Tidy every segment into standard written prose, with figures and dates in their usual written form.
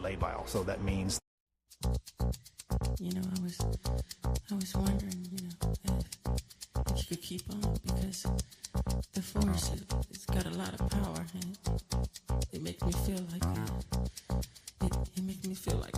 labile. So that means. You know, I was wondering, you know, if you could keep on, because the force, it's got a lot of power, and it makes me feel like it makes me feel like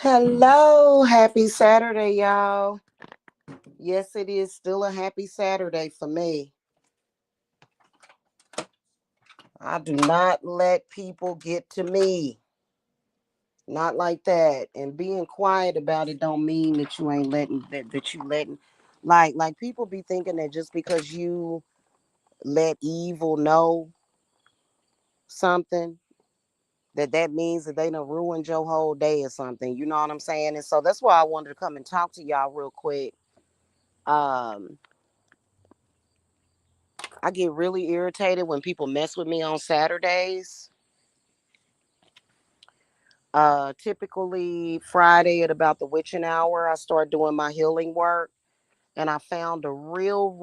Hello, happy Saturday, y'all. Yes, it is still a happy Saturday for me. I do not let people get to me. Not like that. And being quiet about it don't mean that you ain't letting that you letting like people be thinking that just because you let evil know something that means that they done ruined your whole day or something. You know what I'm saying? And so that's why I wanted to come and talk to y'all real quick. Um I get really irritated when people mess with me on Saturdays. Typically Friday at about the witching hour, I start doing my healing work, and I found a real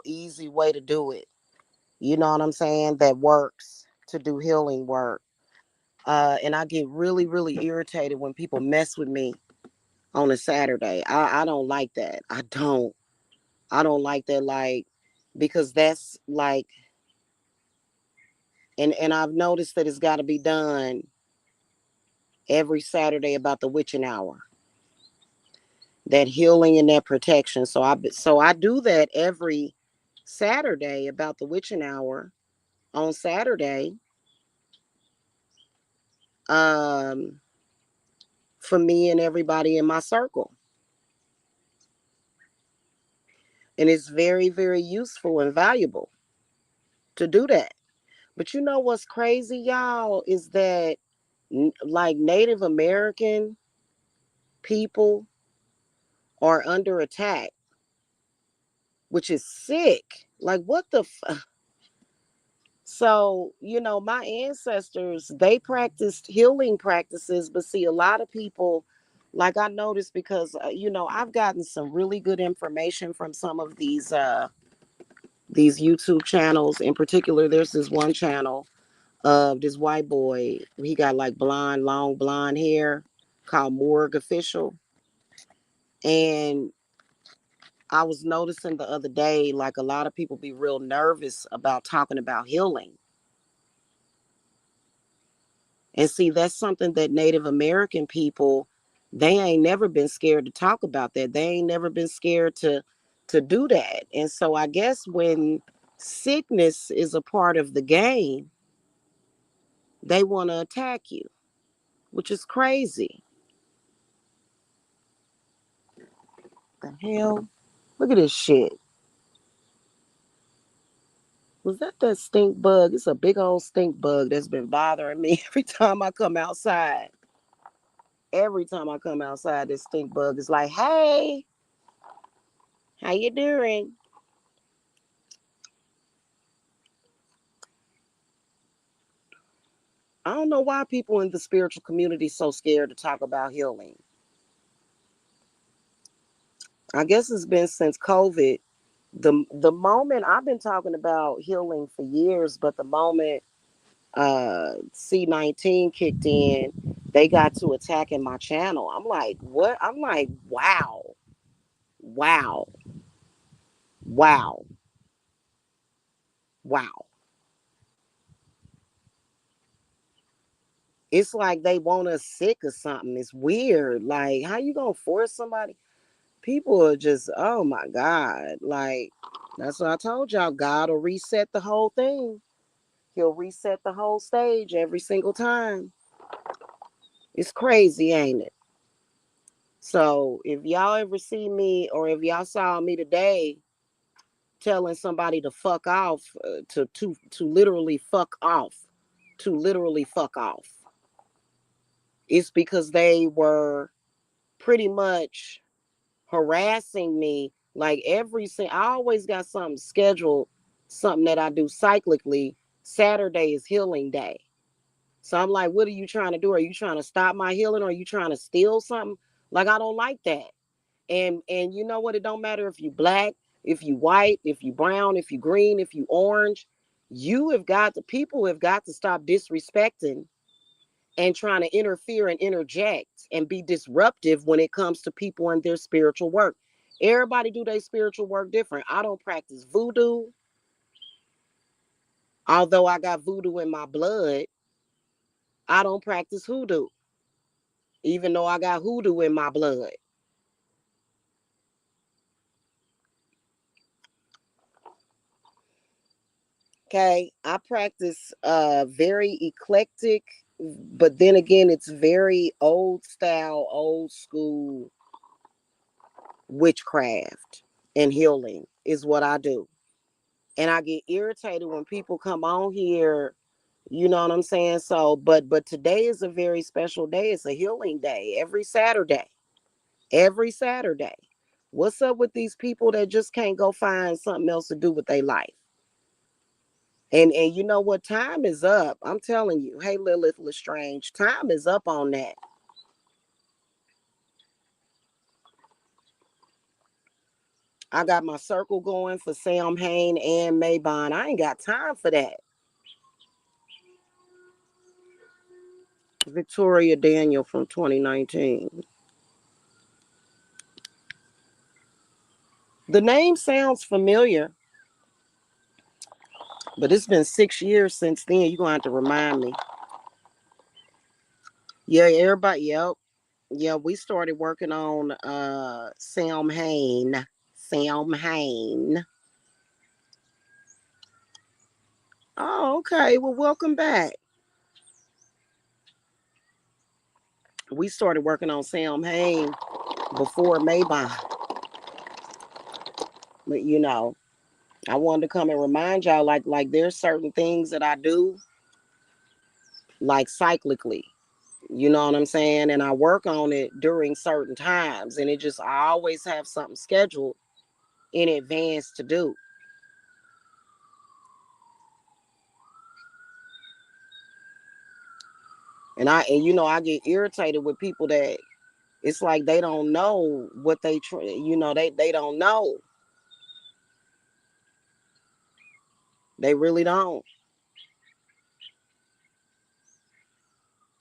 easy way to do it. You know what I'm saying? That works to do healing work. And I get really irritated when people mess with me on a Saturday. I don't like that. I don't like that, like, because that's like, and I've noticed that it's got to be done every Saturday about the witching hour, that healing and that protection. So I do that every Saturday about the witching hour on Saturday, um, for me and everybody in my circle, and it's very useful and valuable to do that. But you know what's crazy, y'all, is that like Native American people are under attack, which is sick. Like what the So, my ancestors, they practiced healing practices, but see, a lot of people, like I noticed because, I've gotten some really good information from some of these YouTube channels. In particular, there's this one channel of this white boy. He got like long blonde hair, called Morgue Official. And I was noticing the other day, like a lot of people be real nervous about talking about healing. And see, that's something that Native American people, they ain't never been scared to talk about that. They ain't never been scared to do that. And so I guess when sickness is a part of the game, they want to attack you, which is crazy. The hell? Look at this shit. Was that stink bug? It's a big old stink bug that's been bothering me every time I come outside. Every time I come outside, this stink bug is like, "Hey, how you doing?" I don't know why people in the spiritual community so scared to talk about healing. I guess it's been since COVID. The moment I've been talking about healing for years, but the moment C-19 kicked in, they got to attacking my channel. I'm like, what? I'm like, wow, wow, wow, wow. It's like they want us sick or something. It's weird. Like, how you gonna force somebody? People are just, oh my God. Like, that's what I told y'all. God will reset the whole thing. He'll reset the whole stage every single time. It's crazy, ain't it? So if y'all ever see me, or if y'all saw me today telling somebody to fuck off, to literally fuck off, to literally fuck off, it's because they were pretty much harassing me. Like I always got something scheduled, something that I do cyclically. Saturday is healing day. So I'm like, what are you trying to do? Are you trying to stop my healing, or are you trying to steal something? Like, I don't like that. And you know what? It don't matter if you black, if you white, if you brown, if you green, if you orange. People have got to stop disrespecting and trying to interfere and interject and be disruptive when it comes to people and their spiritual work. Everybody do their spiritual work different. I don't practice voodoo, although I got voodoo in my blood. I don't practice hoodoo. even though I got hoodoo in my blood. Okay, I practice very eclectic, but then again, it's very old style, old school witchcraft and healing is what I do. And I get irritated when people come on here, you know what I'm saying? So, but today is a very special day. It's a healing day every Saturday. Every Saturday. What's up with these people that just can't go find something else to do with their life? And you know what? Time is up. I'm telling you. Hey, Lilith Lestrange, time is up on that. I got my circle going for Sam Hain and Maybon. I ain't got time for that. Victoria Daniel from 2019. The name sounds familiar, but it's been 6 years since then. You're gonna have to remind me. Yeah, everybody, yep. Yeah, we started working on Sam Hain. Sam Hain. Oh, okay. Well, welcome back. We started working on Sam Hain before Maybach. But I wanted to come and remind y'all, like there's certain things that I do like cyclically. You know what I'm saying? And I work on it during certain times. And it just I always have something scheduled in advance to do. And I get irritated with people that it's like they don't know what they don't know. They really don't.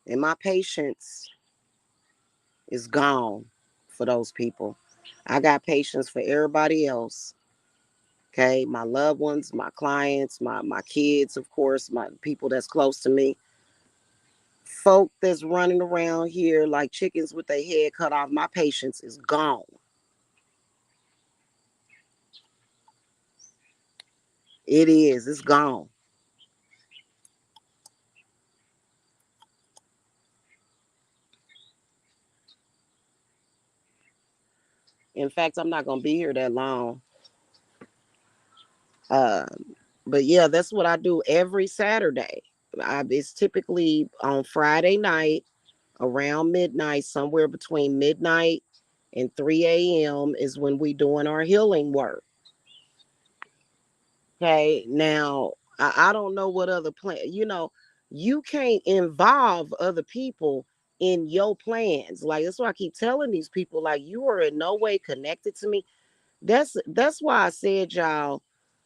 And my patience is gone for those people. I got patience for everybody else. Okay, my loved ones, my clients, my kids, of course, my people that's close to me. Folk that's running around here like chickens with their head cut off, my patience is gone. It is, it's gone. In fact, I'm not gonna be here that long. Uh, but yeah, that's what I do every Saturday. It's typically on Friday night around midnight, somewhere between midnight and 3 a.m. is when we doing our healing work. Okay, now I don't know what other plan. You can't involve other people in your plans. Like that's why I keep telling these people, like you are in no way connected to me. That's why I said y'all,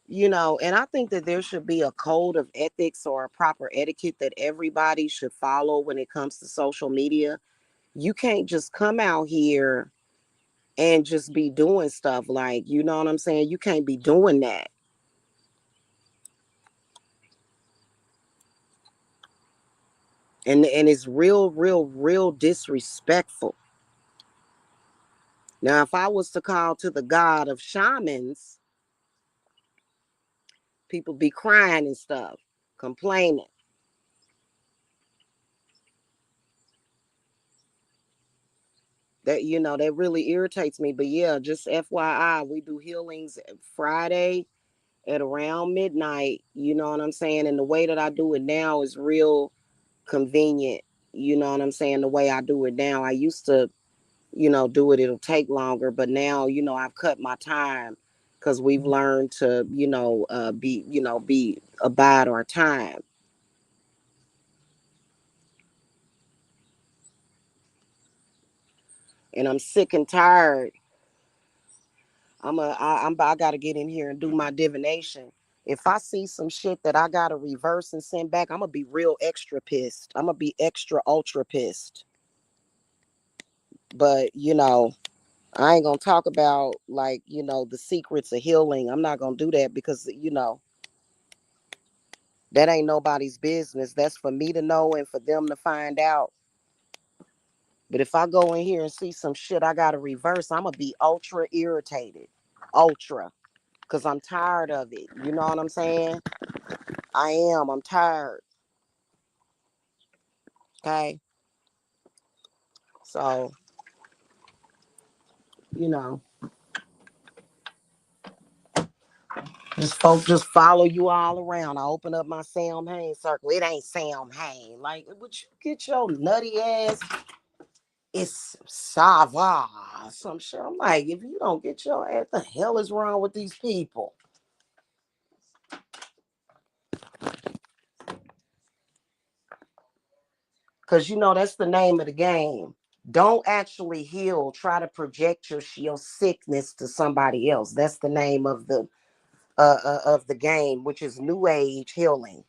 and I think that there should be a code of ethics or a proper etiquette that everybody should follow when it comes to social media. You can't just come out here and just be doing stuff like, you know what I'm saying? You can't be doing that. And it's real, real, real disrespectful. Now, if I was to call to the god of shamans, people be crying and stuff, complaining. That really irritates me. But yeah, just FYI, we do healings Friday at around midnight. You know what I'm saying? And the way that I do it now is real convenient. You know what I'm saying? The way I do it now. I used to, do it, it'll take longer. But now, I've cut my time because we've learned to, be abide our time. And I'm sick and tired. I gotta get in here and do my divination. If I see some shit that I gotta reverse and send back, I'm gonna be real extra pissed. I'm gonna be extra ultra pissed. But I ain't gonna talk about like the secrets of healing. I'm not gonna do that because that ain't nobody's business. That's for me to know and for them to find out. But if I go in here and see some shit I gotta reverse, I'm gonna be ultra irritated. Ultra. Cause I'm tired of it. You know what I'm saying? I am. I'm tired. Okay. So, you know, just folks just follow you all around. I open up my Sam Hain circle. It ain't Sam Hain. Like, would you get your nutty ass? It's Sava. Some shit. I'm like, if you don't get your ass, the hell is wrong with these people? Because you know that's the name of the game. Don't actually heal. Try to project your sickness to somebody else. That's the name of the game, which is New Age healing.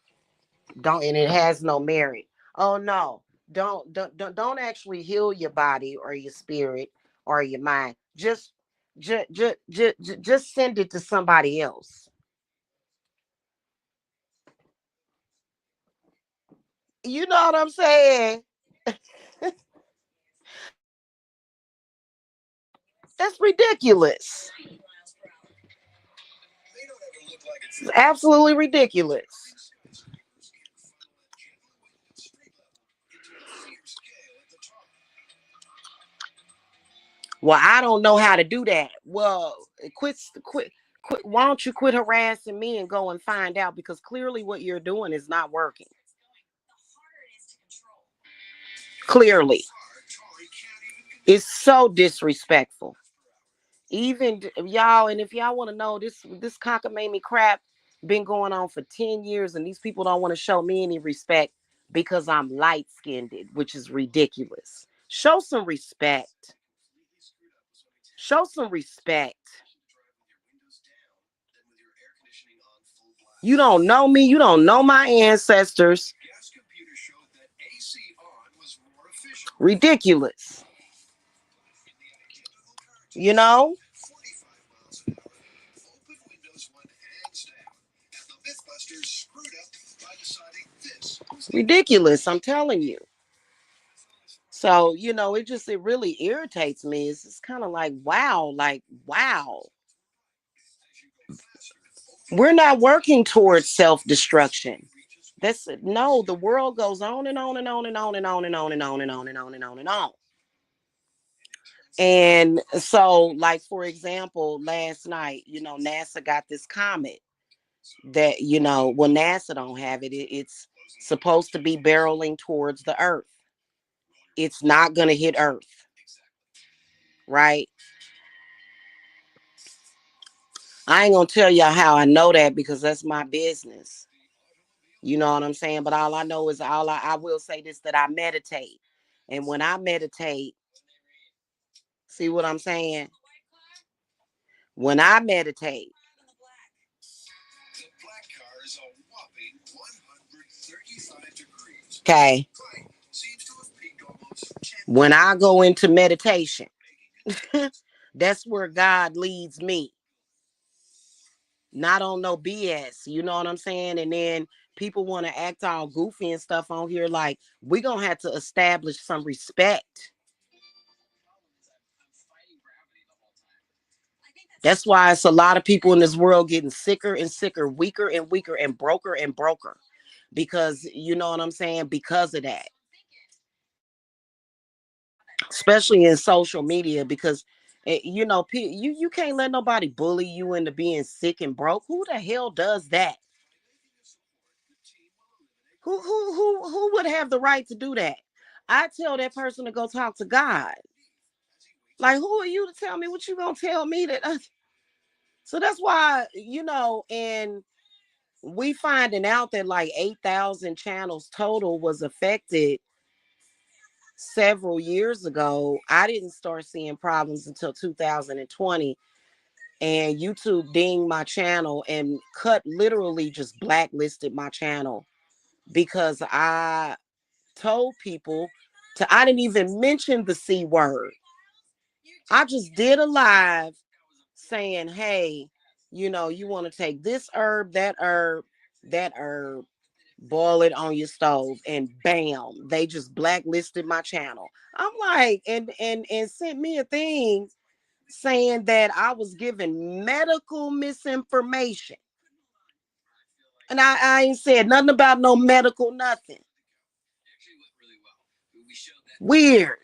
Don't, and it has no merit. Oh no, don't actually heal your body or your spirit or your mind. Just send it to somebody else. You know what I'm saying? That's ridiculous. It's absolutely ridiculous. Well, I don't know how to do that. Well, quit. Why don't you quit harassing me and go and find out? Because clearly what you're doing is not working. Clearly, it's so disrespectful. Even y'all, and if y'all want to know, this cockamamie crap been going on for 10 years, and these people don't want to show me any respect because I'm light skinned, which is ridiculous. Show some respect. Show some respect. You don't know me. You don't know my ancestors. Ridiculous. You know? Ridiculous. I'm telling you. So, it really irritates me. It's just kind of like, wow. We're not working towards self destruction. That's no, the world goes on and on and on and on and on and on and on and on and on and on and on. And so, like, for example, last night, NASA got this comet that, well, NASA don't have it. It's supposed to be barreling towards the Earth. It's not going to hit Earth, right? I ain't going to tell y'all how I know that because that's my business. You know what I'm saying? But all I know is I will say this, that I meditate. And when I meditate, see what I'm saying? When I meditate, okay, when I go into meditation, that's where God leads me. Not on no BS, you know what I'm saying? And then people want to act all goofy and stuff on here. Like, we're going to have to establish some respect. That's why it's a lot of people in this world getting sicker and sicker, weaker and weaker, and broker and broker. Because, you know what I'm saying? Because of that. Especially in social media, because you can't let nobody bully you into being sick and broke. Who the hell does that? Who would have the right to do that? I tell that person to go talk to God. Like, who are you to tell me what you gonna tell me that? So that's why, and we finding out that like 8,000 channels total was affected several years ago. I didn't start seeing problems until 2020, and YouTube dinged my channel and literally just blacklisted my channel because I told people I didn't even mention the C word. I just did a live saying, hey, you want to take this herb, that herb, that herb. boil it on your stove, and bam, they just blacklisted my channel. I'm like, and sent me a thing saying that I was giving medical misinformation. And I ain't said nothing about no medical nothing. Weird.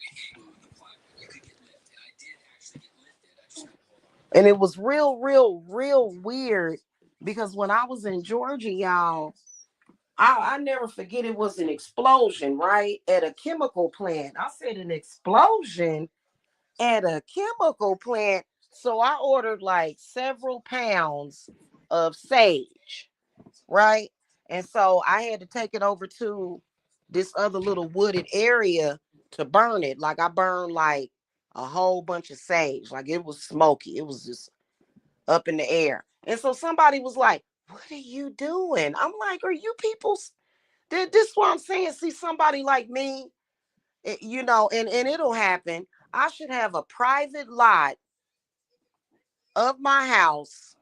And it was real weird because when I was in Georgia, y'all, I never forget it was an explosion, right? At a chemical plant. I said an explosion at a chemical plant. So I ordered like several pounds of sage, right? And so I had to take it over to this other little wooded area to burn it. Like I burned like a whole bunch of sage. Like it was smoky. It was just up in the air. And so somebody was like, "What are you doing?" I'm like, "Are you people? This is what I'm saying. See somebody like me, and it'll happen. I should have a private lot of my house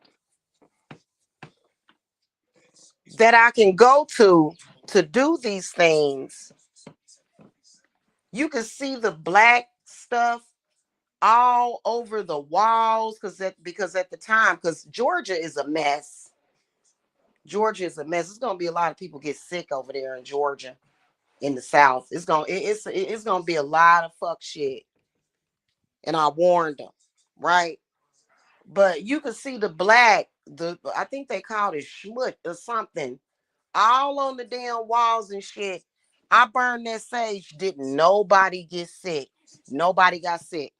that I can go to do these things. You can see the black stuff all over the walls because at the time, because Georgia is a mess. Georgia is a mess. It's gonna be a lot of people get sick over there in Georgia, in the South. It's gonna be a lot of fuck shit. And I warned them, right? But you can see the black, I think they called it schmut or something, all on the damn walls and shit. I burned that sage. Didn't nobody get sick? Nobody got sick.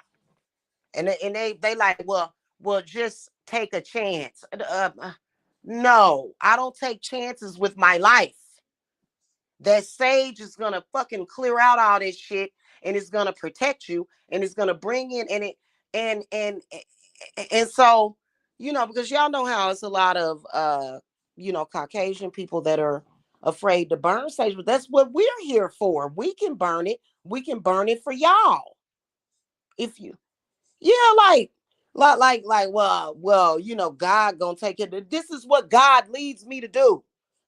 And they like, well, just take a chance. No, I don't take chances with my life. That sage is gonna fucking clear out all this shit, and it's gonna protect you, and it's gonna bring in and it and so because y'all know how it's a lot of Caucasian people that are afraid to burn sage, but that's what we're here for. We can burn it. We can burn it for y'all. If you Yeah, well, God gonna take it. This is what God leads me to do.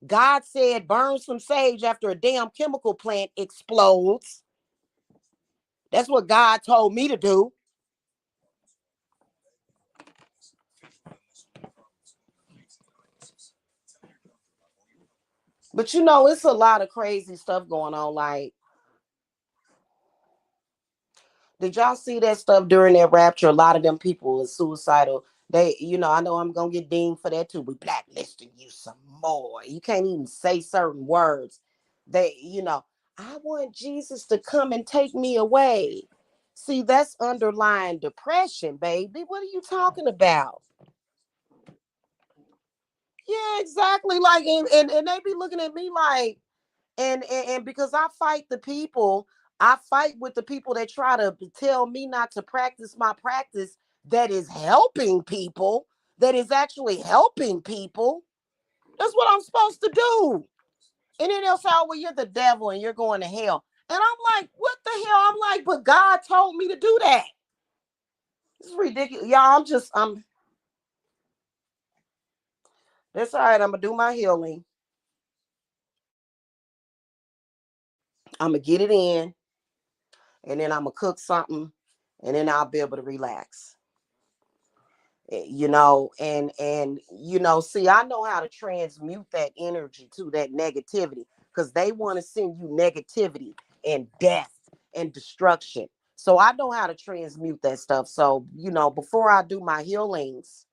God said, burn some sage after a damn chemical plant explodes. That's what God told me to do. But it's a lot of crazy stuff going on. Like, did y'all see that stuff during that rapture? A lot of them people were suicidal. I know I'm gonna get dinged for that too. We blacklisting you some more. You can't even say certain words. I want Jesus to come and take me away. See, that's underlying depression, baby. What are you talking about? Yeah, exactly. Like, and they be looking at me like, and because I fight the people, I fight with the people that try to tell me not to practice my practice that is helping people, that is actually helping people. That's what I'm supposed to do. And then they'll say, "Oh, well, you're the devil and you're going to hell." And I'm like, "What the hell?" I'm like, "But God told me to do that." It's ridiculous. Y'all, that's all right. I'm going to do my healing. I'm going to get it in, and then I'm going to cook something, and then I'll be able to relax. See, I know how to transmute that energy to that negativity, because they want to send you negativity and death and destruction. So I know how to transmute that stuff. So before I do my healings,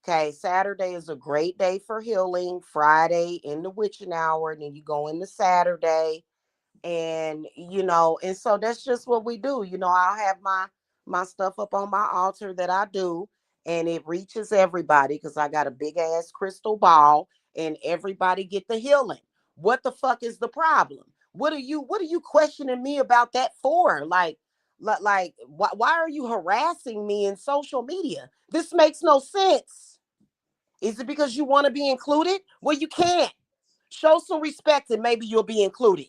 okay, Saturday is a great day for healing. Friday in the witching hour, and then you go into Saturday, and so that's just what we do. I'll have my stuff up on my altar that I do, and it reaches everybody because I got a big ass crystal ball, and everybody get the healing. What the fuck is the problem? What are you questioning me about that for? Like why are you harassing me in social media? This makes no sense. Is it because you want to be included? Well, you can't. Show some respect and maybe you'll be included.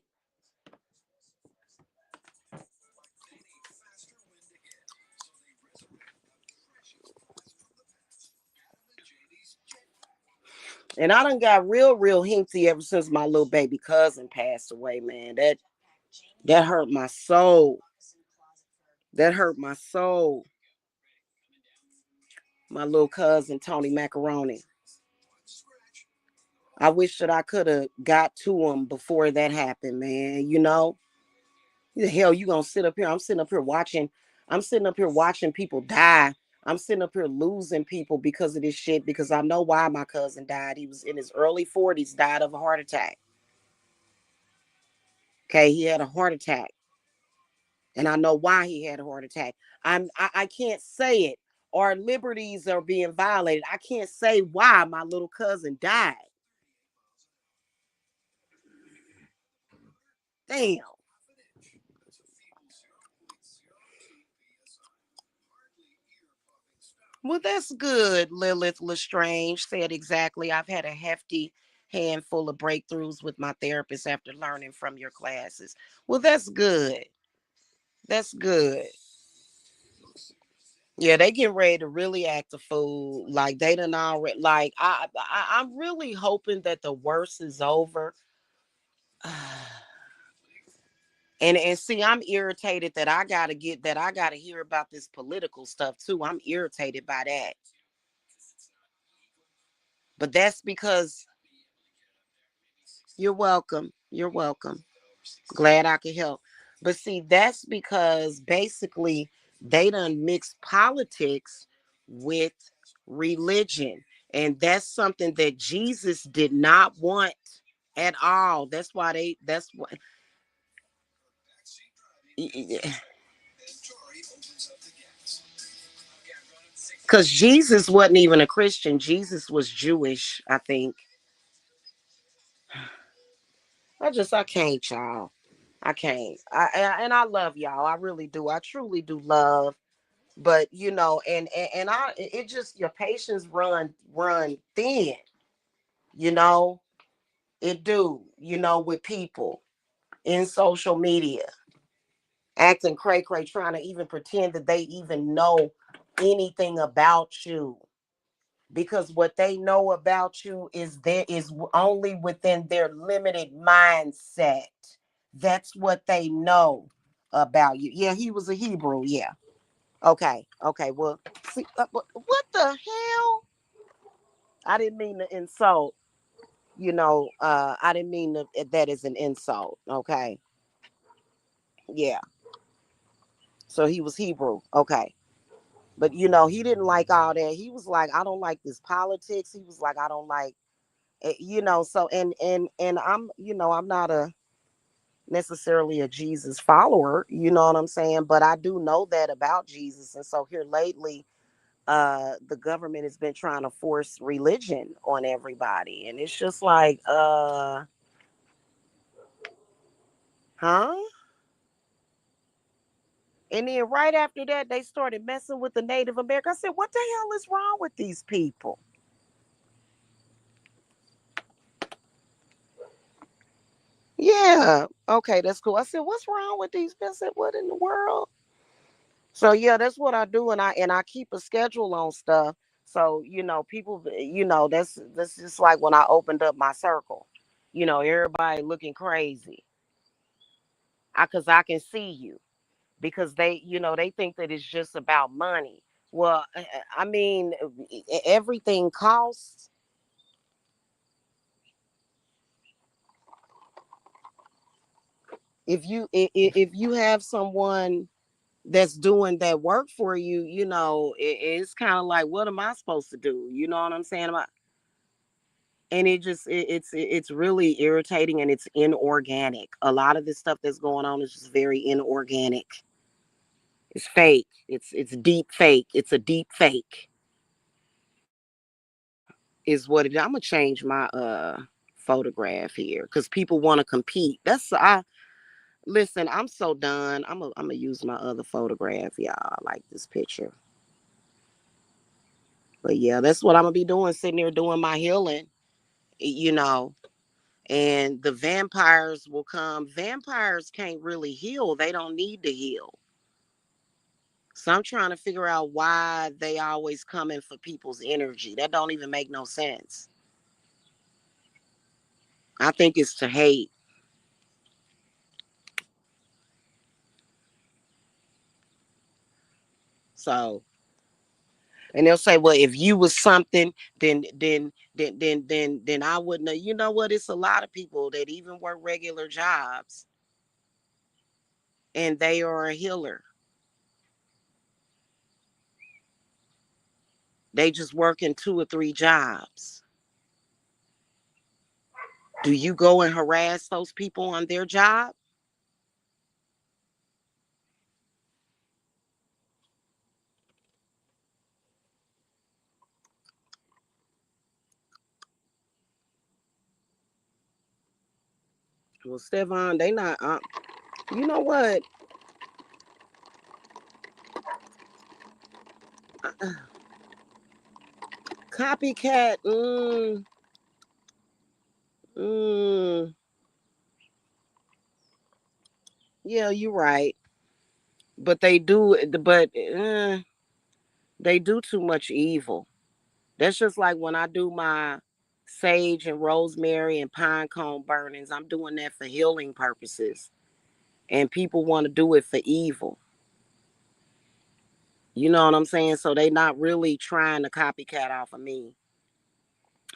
And I done got real hinky ever since my little baby cousin passed away, man. That hurt my soul. That hurt my soul. My little cousin Tony Macaroni. I wish that I could have got to him before that happened, man. The hell you gonna sit up here? I'm sitting up here watching. I'm sitting up here watching people die. I'm sitting up here losing people because of this shit. Because I know why my cousin died. He was in his early 40s, died of a heart attack. Okay, he had a heart attack, and I know why he had a heart attack. I can't say it. Our liberties are being violated. I can't say why my little cousin died. Damn. Well, that's good. Lilith Lestrange said exactly. I've had a hefty handful of breakthroughs with my therapist after learning from your classes. Well, that's good. That's good. Yeah, they getting ready to really act a fool. Like they done already. Like I'm really hoping that the worst is over. And see, I'm irritated that I gotta hear about this political stuff too. I'm irritated by that. But that's because you're welcome. You're welcome. Glad I could help. But see, that's because basically they done mixed politics with religion. And that's something that Jesus did not want at all. That's what, because Jesus wasn't even a Christian. Jesus was Jewish, I think. I can't, y'all. I can't. And I love y'all. I really do. I truly do love. But and it just your patience run thin. You know, it do. With people in social media acting cray cray, trying to even pretend that they even know anything about you. Because what they know about you is only within their limited mindset. That's what they know about you. Yeah, he was a Hebrew. Yeah. Okay. Okay. Well, see, what the hell? I didn't mean to insult. I didn't mean that is an insult. Okay. Yeah. So he was Hebrew. Okay. But he didn't like all that. He was like, I don't like this politics. He was like, I don't like so and I'm not a necessarily a Jesus follower, you know what I'm saying? But I do know that about Jesus. And so here lately, the government has been trying to force religion on everybody. And it's just like, huh? And then right after that, they started messing with the Native American. I said, what the hell is wrong with these people? Yeah. Okay, that's cool. I said, what's wrong with these people? I said, what in the world? So yeah, that's what I do, and I keep a schedule on stuff. So people, that's just like when I opened up my circle. Everybody looking crazy. Cause I can see you because they think that it's just about money. Well, I mean, everything costs. If you have someone that's doing that work for you, it's kind of like, what am I supposed to do? You know what I'm saying? And it's really irritating and it's inorganic. A lot of this stuff that's going on is just very inorganic. It's fake. It's deep fake. It's a deep fake is what it is. I'm gonna change my photograph here because people want to compete. That's I Listen, I'm so done. I'm gonna use my other photograph, y'all. I like this picture. But yeah, that's what I'm gonna be doing, sitting there doing my healing, you know. And the vampires will come. Vampires can't really heal. They don't need to heal. So I'm trying to figure out why they always coming for people's energy. That don't even make no sense. I think it's to hate. So, and they'll say, well, if you was something, then I wouldn't have. You know what? It's a lot of people that even work regular jobs and they are a healer. They just working 2 or 3 jobs. Do you go and harass those people on their job? Well, Stevan, they not. You know what? Copycat. Mm, yeah, you're right. But they do. But they do too much evil. That's just like when I do my sage and rosemary and pine cone burnings. I'm doing that for healing purposes, and people want to do it for evil. You know what I'm saying? So they not really trying to copycat off of me.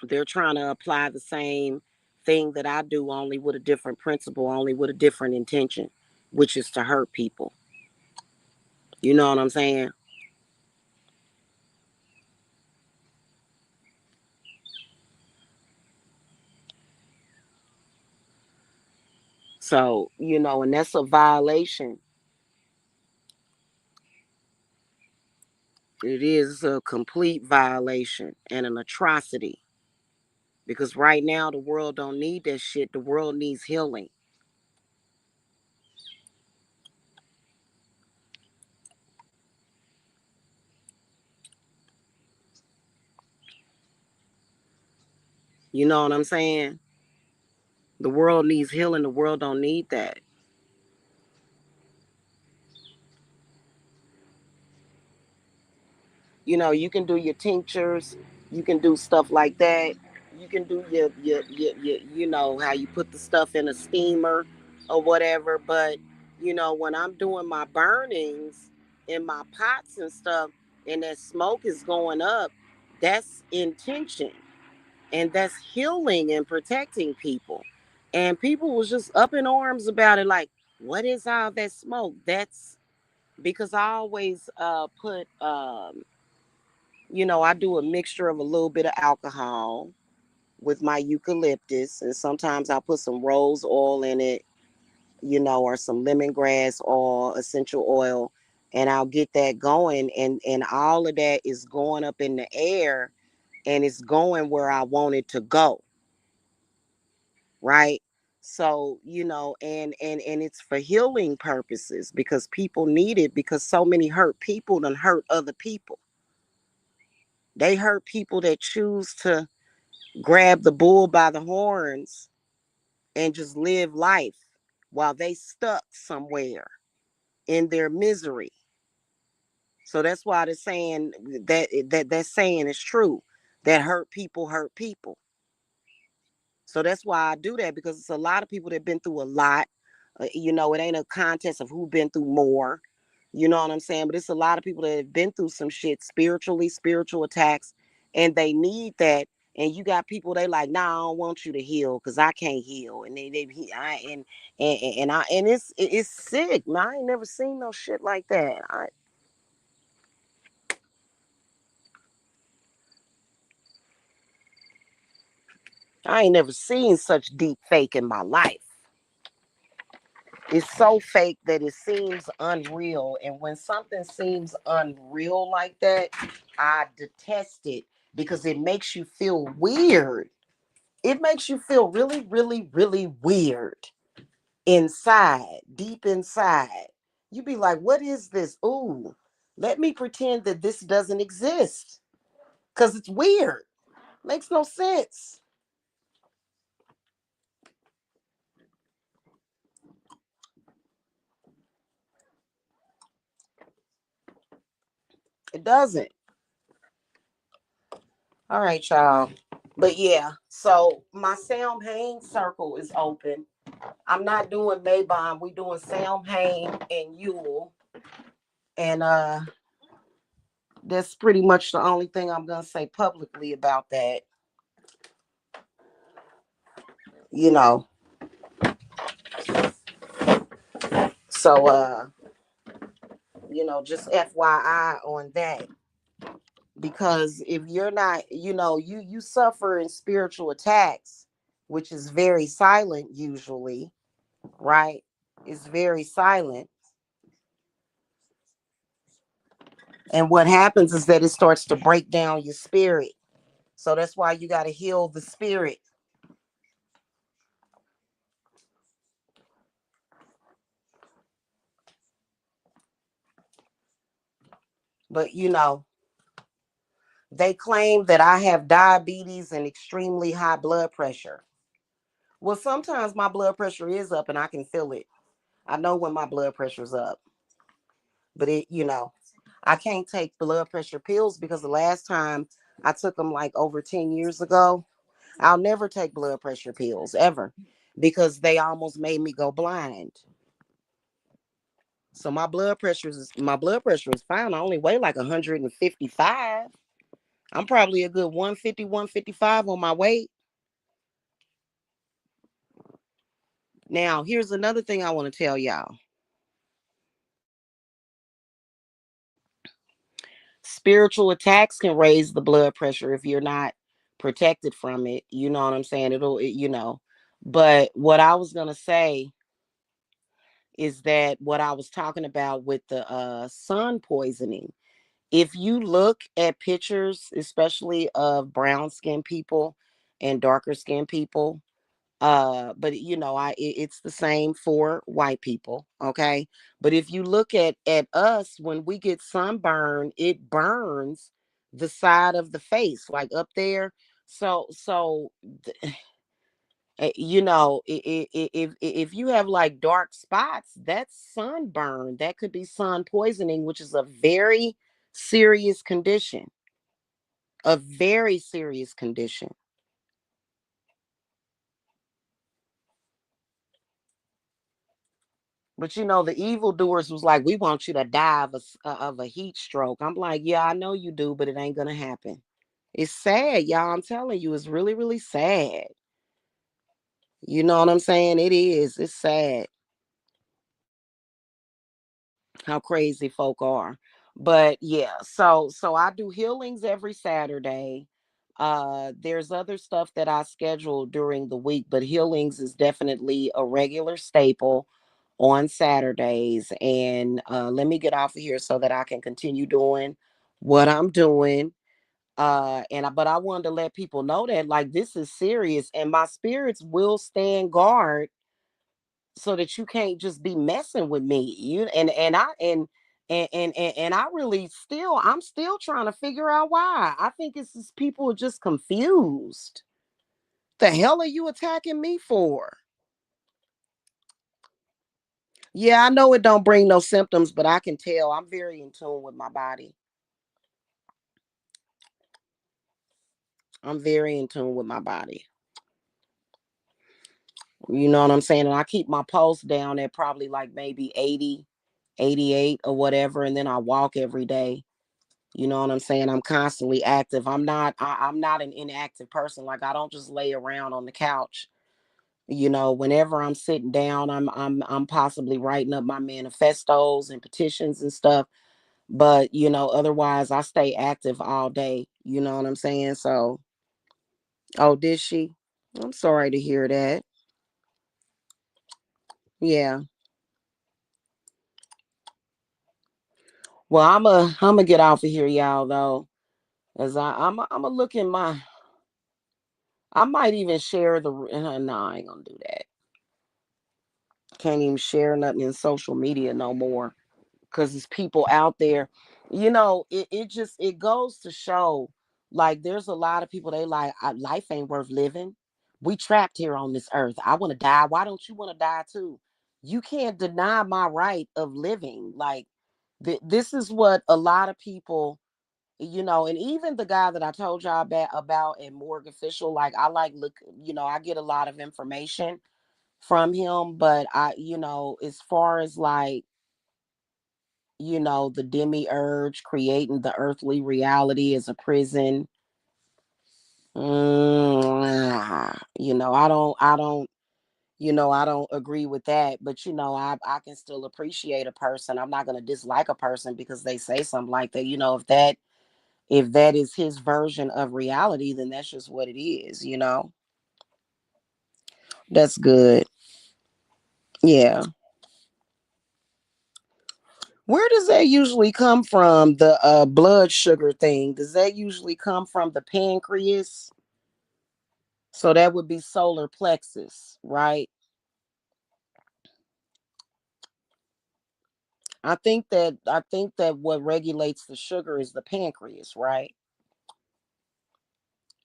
They're trying to apply the same thing that I do, only with a different principle, only with a different intention, which is to hurt people. You know what I'm saying? So, and that's a violation. It is a complete violation and an atrocity. Because right now the world don't need that shit. The world needs healing. You know what I'm saying? The world needs healing. The world don't need that. You can do your tinctures, you can do stuff like that. You can do your how you put the stuff in a steamer or whatever. But when I'm doing my burnings in my pots and stuff, and that smoke is going up, that's intention, and that's healing and protecting people. And people was just up in arms about it, like, what is all that smoke? That's because I always put I do a mixture of a little bit of alcohol with my eucalyptus, and sometimes I'll put some rose oil in it, or some lemongrass oil, essential oil, and I'll get that going, and all of that is going up in the air, and it's going where I want it to go, right? So, and it's for healing purposes because people need it, because so many hurt people done hurt other people. They hurt people that choose to grab the bull by the horns and just live life while they stuck somewhere in their misery. So that's why the saying that saying is true. That hurt people hurt people. So that's why I do that, because it's a lot of people that been through a lot. It ain't a contest of who been through more. You know what I'm saying? But it's a lot of people that have been through some shit spiritually, spiritual attacks, and they need that. And you got people they like, nah, I don't want you to heal because I can't heal. And it's sick, man. I ain't never seen no shit like that. I ain't never seen such deep fake in my life. It's so fake that it seems unreal. And when something seems unreal like that, I detest it because it makes you feel weird. It makes you feel really, really, really weird inside, deep inside. You be like, what is this? Ooh, let me pretend that this doesn't exist because it's weird. Makes no sense. It doesn't. All right, y'all. But yeah, so my Sam Hain circle is open. I'm not doing Maybon. We doing Sam Hain and Yule. And that's pretty much the only thing I'm gonna say publicly about that. You know. So just FYI on that. Because if you're not, you suffer in spiritual attacks, which is very silent usually, right? It's very silent. And what happens is that it starts to break down your spirit. So that's why you got to heal the spirit. But they claim that I have diabetes and extremely high blood pressure. Well, sometimes my blood pressure is up and I can feel it. I know when my blood pressure's up. But I can't take blood pressure pills because the last time I took them like over 10 years ago. I'll never take blood pressure pills ever because they almost made me go blind. So my blood pressure is fine. I only weigh like 155. I'm probably a good 150, 155 on my weight. Now, here's another thing I want to tell y'all. Spiritual attacks can raise the blood pressure if you're not protected from it. You know what I'm saying? But what I was going to say is that what I was talking about with the sun poisoning. If you look at pictures, especially of brown skinned people and darker skinned people, but it's the same for white people, okay? But if you look at us, when we get sunburn, it burns the side of the face, like up there. If you have like dark spots, that's sunburn. That could be sun poisoning, which is a very serious condition. A very serious condition. But the evildoers was like, we want you to die of a heat stroke. I'm like, yeah, I know you do, but it ain't gonna happen. It's sad, y'all. I'm telling you, it's really, really sad. You know what I'm saying? It is. It's sad how crazy folk are. But yeah, so I do healings every Saturday. There's other stuff that I schedule during the week, but healings is definitely a regular staple on Saturdays. And let me get off of here so that I can continue doing what I'm doing. But I wanted to let people know that like this is serious and my spirits will stand guard so that you can't just be messing with me. And I really I'm still trying to figure out why. I think it's just people are just confused. The hell are you attacking me for? Yeah, I know it don't bring no symptoms, but I can tell I'm very in tune with my body. I'm very in tune with my body. You know what I'm saying? And I keep my pulse down at probably like maybe 80, 88 or whatever. And then I walk every day. You know what I'm saying? I'm constantly active. I'm not an inactive person. Like I don't just lay around on the couch. Whenever I'm sitting down, I'm possibly writing up my manifestos and petitions and stuff. But otherwise I stay active all day. You know what I'm saying? So, oh, did she? I'm sorry to hear that. Yeah. Well, I'm gonna get off of here, y'all. Though, as I'm a look in my. I might even share the. No, I ain't gonna do that. Can't even share nothing in social media no more because there's people out there. It goes to show like there's a lot of people they like life ain't worth living. We trapped here on this earth. I want to die. Why don't you want to die too? You can't deny my right of living. Like this is what a lot of people and even the guy that I told y'all about at Morgue Official, like I like look, I get a lot of information from him, but as far as like, the demiurge creating the earthly reality as a prison, I don't agree with that, but I can still appreciate a person. I'm not going to dislike a person because they say something like that. If that is his version of reality, then that's just what it is. That's good. Yeah. Where does that usually come from? The blood sugar thing. Does that usually come from the pancreas? So that would be solar plexus, right? I think that what regulates the sugar is the pancreas, right?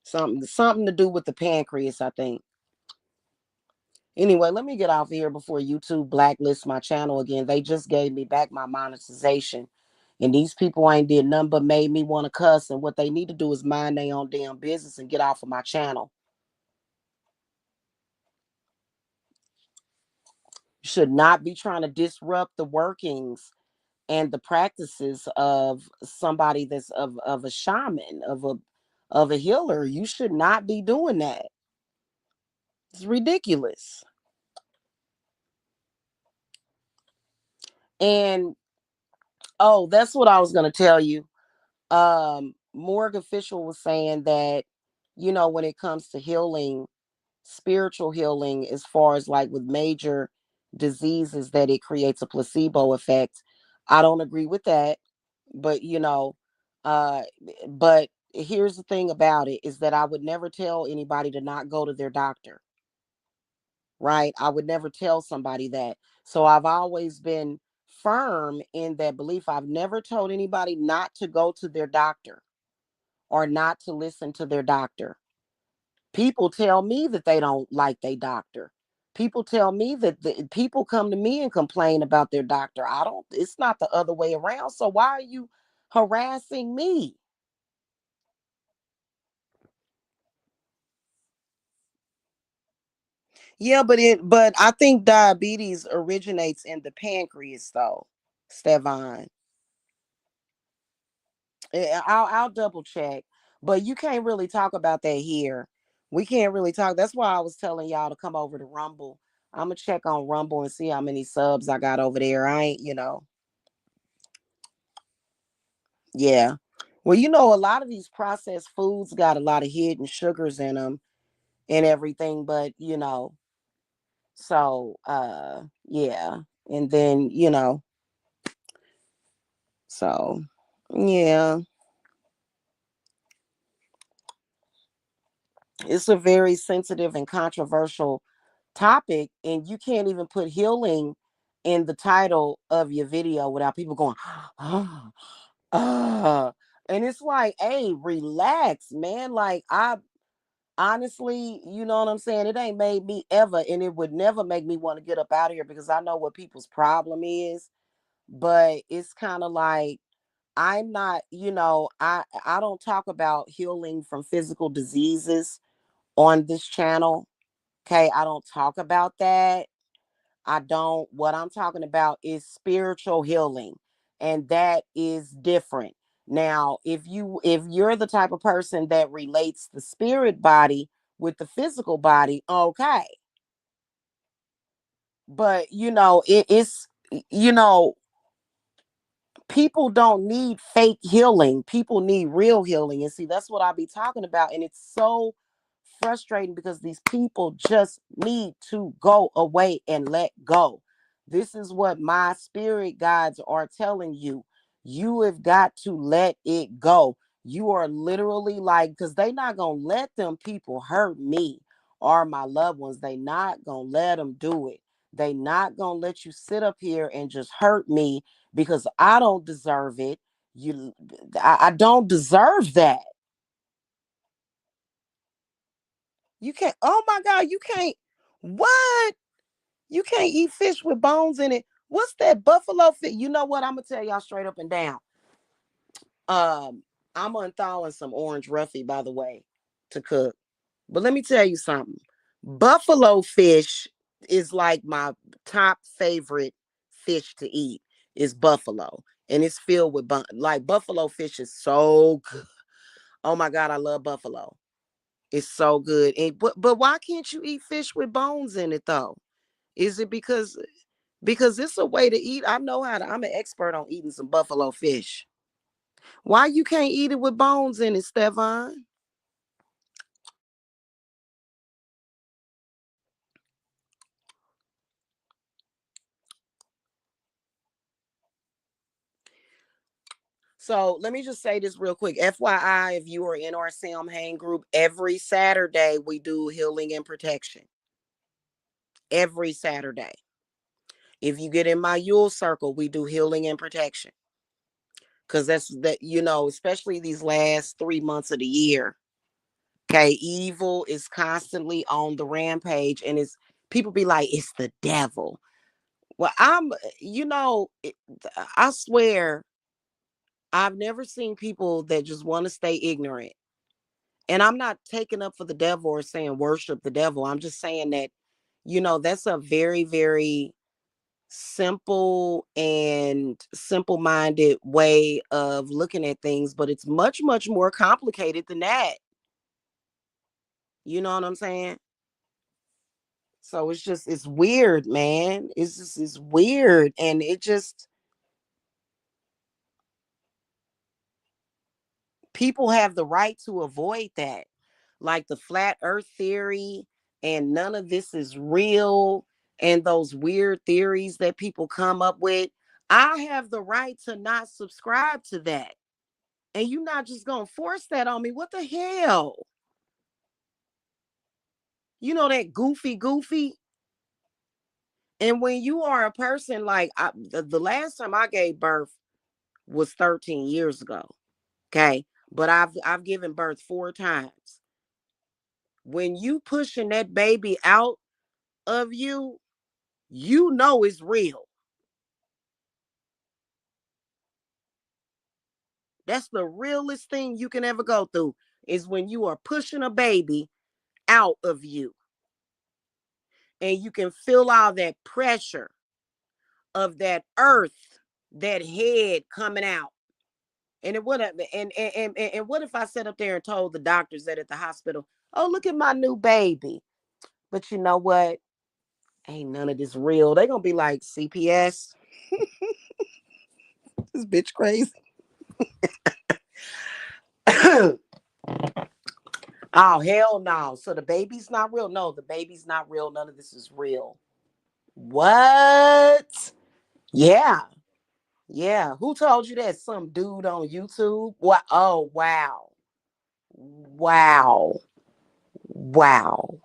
Something to do with the pancreas, I think. Anyway, let me get off here before YouTube blacklists my channel again. They just gave me back my monetization. And these people ain't did nothing but made me want to cuss. And what they need to do is mind their own damn business and get off of my channel. You should not be trying to disrupt the workings and the practices of somebody that's of a shaman, of a healer. You should not be doing that. It's ridiculous. And oh, that's what I was gonna tell you. Morgue Official was saying that, when it comes to healing, spiritual healing, as far as like with major diseases, that it creates a placebo effect. I don't agree with that, but uh but here's the thing about it is that I would never tell anybody to not go to their doctor, right? I would never tell somebody that. So I've always been firm in that belief. I've never told anybody not to go to their doctor or not to listen to their doctor. People tell me that they don't like their doctor. People tell me that people come to me and complain about their doctor. I don't, it's not the other way around. So why are you harassing me? Yeah, but I think diabetes originates in the pancreas though, Stevon. I'll double check, but you can't really talk about that here. We can't really talk. That's why I was telling y'all to come over to Rumble. I'm gonna check on Rumble and see how many subs I got over there. I ain't. Yeah. Well, a lot of these processed foods got a lot of hidden sugars in them and everything, but so yeah. And then, so yeah, it's a very sensitive and controversial topic, and you can't even put healing in the title of your video without people going, ah, and it's like, hey, relax, man. Like, I honestly, you know what I'm saying? It ain't made me ever, and it would never make me want to get up out of here because I know what people's problem is. But it's kind of like, I'm not, I don't talk about healing from physical diseases on this channel. Okay, I don't talk about that. I don't, what I'm talking about is spiritual healing, and that is different. Now, if you're the type of person that relates the spirit body with the physical body, okay. But it's you know people don't need fake healing. People need real healing. And see, that's what I be talking about. And it's so frustrating because these people just need to go away and let go. This is what my spirit guides are telling you. You have got to let it go. You are literally like, because they not going to let them people hurt me or my loved ones. They not going to let them do it. They not going to let you sit up here and just hurt me because I don't deserve it. I don't deserve that. You can't. Oh my God, you can't. What? You can't eat fish with bones in it. What's that buffalo fish? You know what? I'm gonna tell y'all straight up and down. Um, I'm unthawing some orange roughy, by the way, to cook. But let me tell you something. Buffalo fish is like my top favorite fish to eat is buffalo. And it's filled with like buffalo fish is so good. Oh my God, I love buffalo. It's so good. And but why can't you eat fish with bones in it though? Is it because it's a way to eat? I know how to. I'm an expert on eating some buffalo fish. Why you can't eat it with bones in it, Stefan? So let me just say this real quick. FYI, if you are in our Sam Hain group, every Saturday we do healing and protection. Every Saturday. If you get in my Yule circle, we do healing and protection. Cause that's that, especially these last 3 months of the year. Okay. Evil is constantly on the rampage, and it's people be like, it's the devil. Well, I swear I've never seen people that just want to stay ignorant. And I'm not taking up for the devil or saying worship the devil. I'm just saying that, that's a very, very simple minded way of looking at things, but it's much, much more complicated than that. You know what I'm saying? So it's weird, man. It's weird. And it just, people have the right to avoid that, like the flat earth theory, and none of this is real, and those weird theories that people come up with. I have the right to not subscribe to that, and you're not just gonna force that on me. What the hell? That goofy. And when you are a person like the last time I gave birth was 13 years ago. Okay, but I've given birth 4 times. When you pushing that baby out of you, it's real. That's the realest thing you can ever go through, is when you are pushing a baby out of you, and you can feel all that pressure of that earth, that head coming out. And it would have and what if I sat up there and told the doctors that at the hospital, oh, look at my new baby. But you know what? Ain't none of this real. They gonna be like, CPS, this bitch crazy. Oh, hell no. So the baby's not real? No, the baby's not real. None of this is real. What? Yeah. Yeah. Who told you that? Some dude on YouTube? What? Oh, wow. Wow. Wow.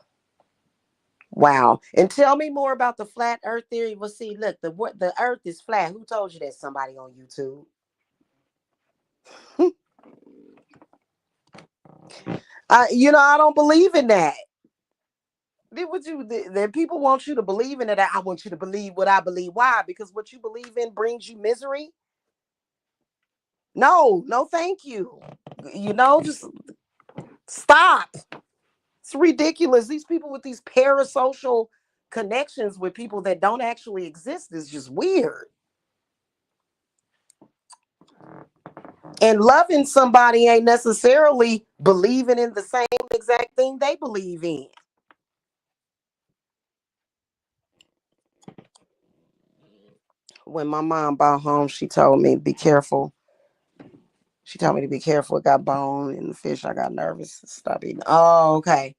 Wow. And tell me more about the flat earth theory. Well, see, look, the earth is flat. Who told you that? Somebody on YouTube. I don't believe in that. Then people want you to believe in it. I want you to believe what I believe. Why? Because what you believe in brings you misery. No, no, thank you. Just stop. It's ridiculous. These people with these parasocial connections with people that don't actually exist is just weird. And loving somebody ain't necessarily believing in the same exact thing they believe in. When my mom bought home, she told me, be careful. She told me to be careful. It got bone in the fish. I got nervous. Stop eating. Oh, okay.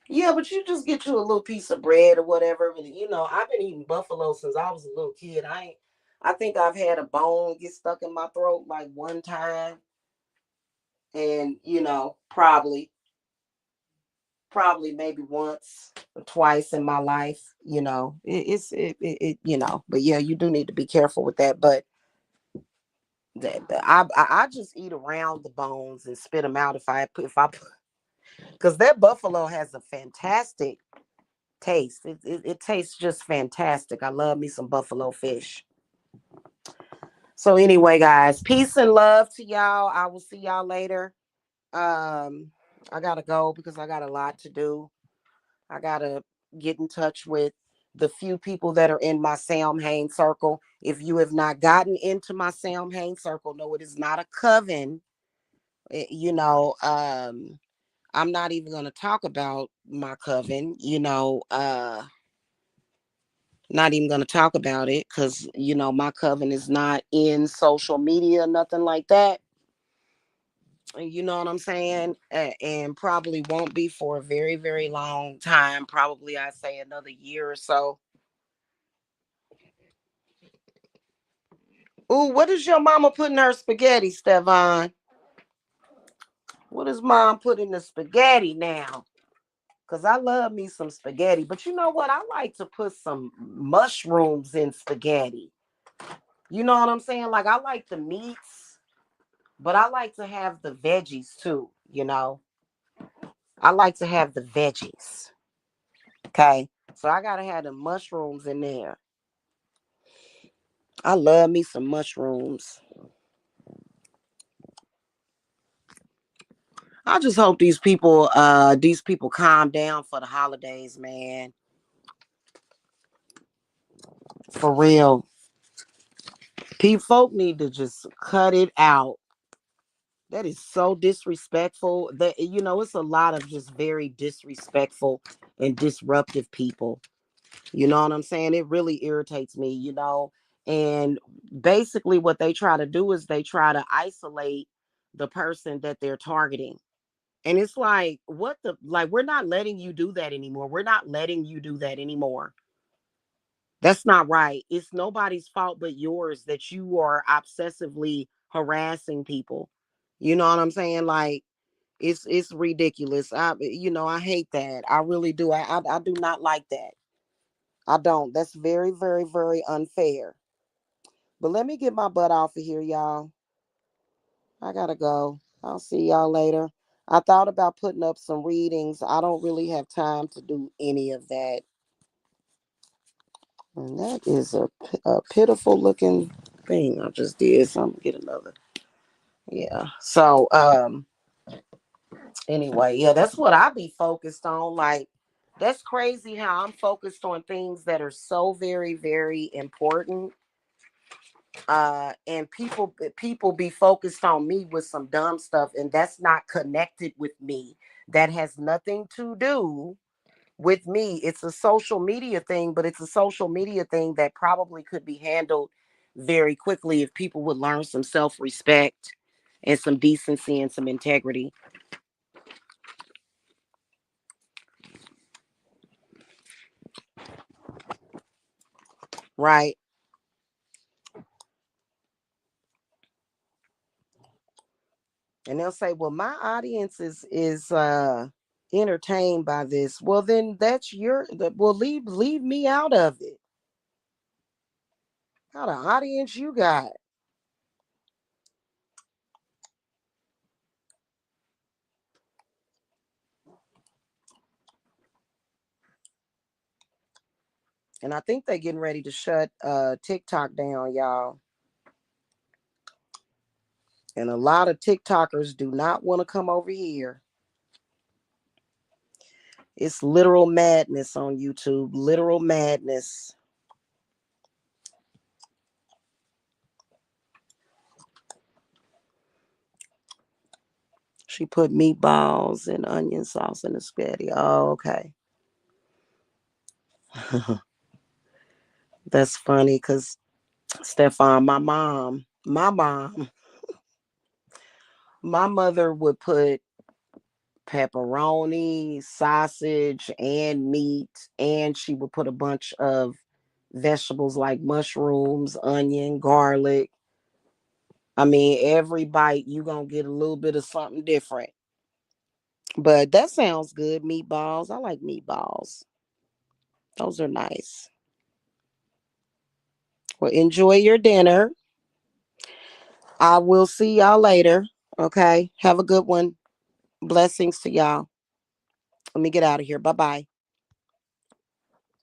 Yeah, but you just get you a little piece of bread or whatever. I've been eating buffalo since I was a little kid. I think I've had a bone get stuck in my throat like one time, and probably maybe once or twice in my life. But yeah, you do need to be careful with that. But I just eat around the bones and spit them out if I because that buffalo has a fantastic taste. It tastes just fantastic. I love me some buffalo fish. So anyway, guys, peace and love to y'all. I will see y'all later. Um, I gotta go because I got a lot to do. I gotta get in touch with the few people that are in my Samhain circle. If you have not gotten into my Samhain circle, no, it is not a coven. You know, I'm not even gonna talk about my coven. Not even gonna talk about it because my coven is not in social media, nothing like that. You know what I'm saying? And probably won't be for a very, very long time. Probably, I say another year or so. Ooh, what is your mama putting her spaghetti, Stefan? What is mom putting the spaghetti now? Because I love me some spaghetti. But you know what? I like to put some mushrooms in spaghetti. You know what I'm saying? Like, I like the meats, but I like to have the veggies too. I like to have the veggies. Okay. So I got to have the mushrooms in there. I love me some mushrooms. I just hope these people calm down for the holidays, man. For real. Folk need to just cut it out. That is so disrespectful. That it's a lot of just very disrespectful and disruptive people. You know what I'm saying? It really irritates me. And basically what they try to do is they try to isolate the person that they're targeting. And it's like, we're not letting you do that anymore. We're not letting you do that anymore. That's not right. It's nobody's fault but yours that you are obsessively harassing people. You know what I'm saying? Like, it's ridiculous. I hate that. I really do. I do not like that. I don't. That's very, very, very unfair. But let me get my butt off of here, y'all. I gotta go. I'll see y'all later. I thought about putting up some readings. I don't really have time to do any of that. And that is a pitiful looking thing I just did. So I'm gonna get another. Yeah. So anyway, yeah, that's what I be focused on. Like, that's crazy how I'm focused on things that are so very, very important. And people be focused on me with some dumb stuff, and that's not connected with me. That has nothing to do with me. It's a social media thing, but it's a social media thing that probably could be handled very quickly if people would learn some self-respect and some decency and some integrity. Right. And they'll say, well, my audience is entertained by this. Well, then well, leave me out of it. How the audience you got? And I think they're getting ready to shut TikTok down, y'all. And a lot of TikTokers do not want to come over here. It's literal madness on YouTube. Literal madness. She put meatballs and onion sauce in the spaghetti. Oh, okay. That's funny because Stefan, my mother would put pepperoni, sausage, and meat, and she would put a bunch of vegetables like mushrooms, onion, garlic. I mean, every bite you gonna get a little bit of something different. But that sounds good. Meatballs. I like meatballs. Those are nice. Well, enjoy your dinner. I will see y'all later. Okay. Have a good one. Blessings to y'all. Let me get out of here. Bye bye.